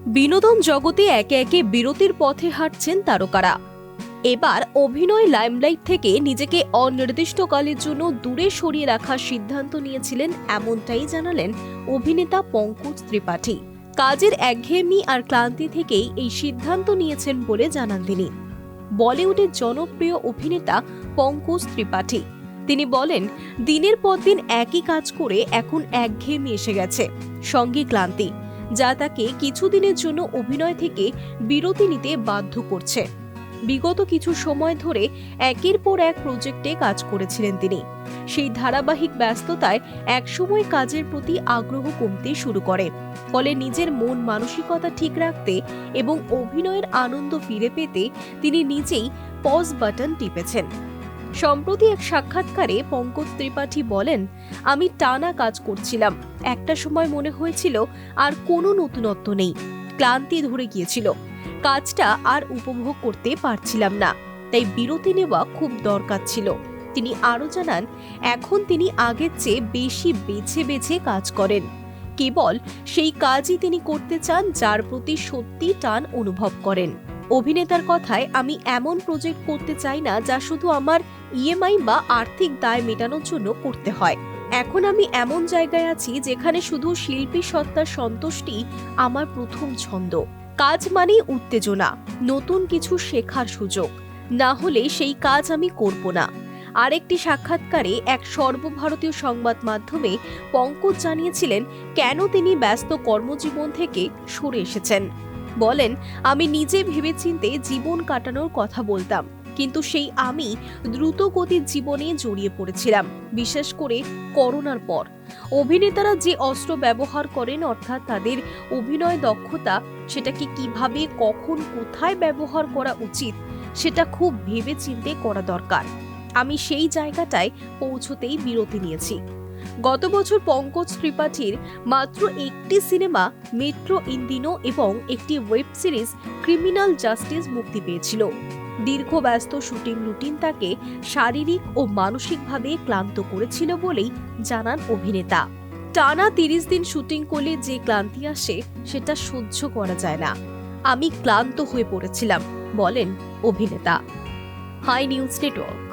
বিনোদন জগতে একে একে বিরতির পথে হাঁটছেন তারকারা। এবার অভিনয় লাইমলাইট থেকে নিজেকে অনির্দিষ্টকালের জন্য দূরে সরিয়ে রাখার সিদ্ধান্ত নিয়েছিলেন, এমনটাই জানালেন অভিনেতা পঙ্কজ ত্রিপাঠী। কাজের একঘেয়েমি আর ক্লান্তি থেকেই এই সিদ্ধান্ত নিয়েছেন বলে জানান তিনি। বলিউডের জনপ্রিয় অভিনেতা পঙ্কজ ত্রিপাঠী তিনি বলেন, দিনের পর দিন একই কাজ করে এখন একঘেয়েমি এসে গেছে, সঙ্গে ক্লান্তি, যা তাকে কিছুদিনের জন্য অভিনয় থেকে বিরতি নিতে বাধ্য করছে। বিগত কিছু সময় ধরে একের পর এক প্রজেক্টে কাজ করেছিলেন তিনি। সেই ধারাবাহিক ব্যস্ততায় একসময় কাজের প্রতি আগ্রহ কমতে শুরু করে। ফলে নিজের মন মানসিকতা ঠিক রাখতে এবং অভিনয়ের আনন্দ ফিরে পেতে তিনি নিজেই পজ বাটন টিপেছেন। সম্প্রতি এক সাক্ষাৎকারে পঙ্কজ ত্রিপাঠী বলেন, আমি টানা কাজ করছিলাম, একটা সময় মনে হয়েছিল আর কোনো নতুনত্ব নেই, ক্লান্তি ধরে গিয়েছিল, কাজটা আর উপভোগ করতে পারছিলাম না, তাই বিরতি নেওয়া খুব দরকার ছিল। তিনি আরও জানান, এখন তিনি আগের চেয়ে বেশি বেছে বেছে কাজ করেন। কেবল সেই কাজই তিনি করতে চান যার প্রতি সত্যি টান অনুভব করেন। অভিনেতার কথায়, আমি এমন প্রজেক্ট করতে চাই না যা শুধু আমার ইএমআই বা আর্থিক দায় মেটানোর জন্য করতে হয়। এখন আমি এমন জায়গায় আছি যেখানে শুধু শিল্পী সত্তার সন্তুষ্টি আমার প্রথম ছন্দ। কাজ মানেই উত্তেজনা, নতুন কিছু শেখার সুযোগ, না হলে সেই কাজ আমি করব না। আরেকটি সাক্ষাৎকারে এক সর্বভারতীয় সংবাদ মাধ্যমে পঙ্কজ জানিয়েছিলেন কেন তিনি ব্যস্ত কর্মজীবন থেকে সরে এসেছেন। বলেন, আমি নিজে ভেবেচিন্তে জীবন কাটানোর কথা বলতাম, কিন্তু সেই আমি দ্রুত গতির জীবনে জড়িয়ে পড়েছিলাম, বিশেষ করে করোনার পর। অভিনেতারা যে অস্ত্র ব্যবহার করেন, অর্থাৎ তাদের অভিনয় দক্ষতা, সেটাকে কিভাবে, কখন, কোথায় ব্যবহার করা উচিত, সেটা খুব ভেবেচিন্তে করা দরকার। আমি সেই জায়গাটায় পৌঁছতেই বিরতি নিয়েছি। গত বছর পঙ্কজ ত্রিপাঠীর মাত্র একটি সিনেমা মেট্রো ইন দিনো এবং একটি ওয়েব সিরিজ ক্রিমিনাল জাস্টিস মুক্তি পেয়েছিল। দীর্ঘ ব্যস্ত শুটিং রুটিন তাকে শারীরিক ও মানসিকভাবে ক্লান্ত করেছিল বলেই জানান অভিনেতা। টানা 30 দিন শুটিং করলে যে ক্লান্তি আসে সেটা সহ্য করা যায় না। আমি ক্লান্ত হয়ে পড়েছিলাম, বলেন অভিনেতা। Hi news network.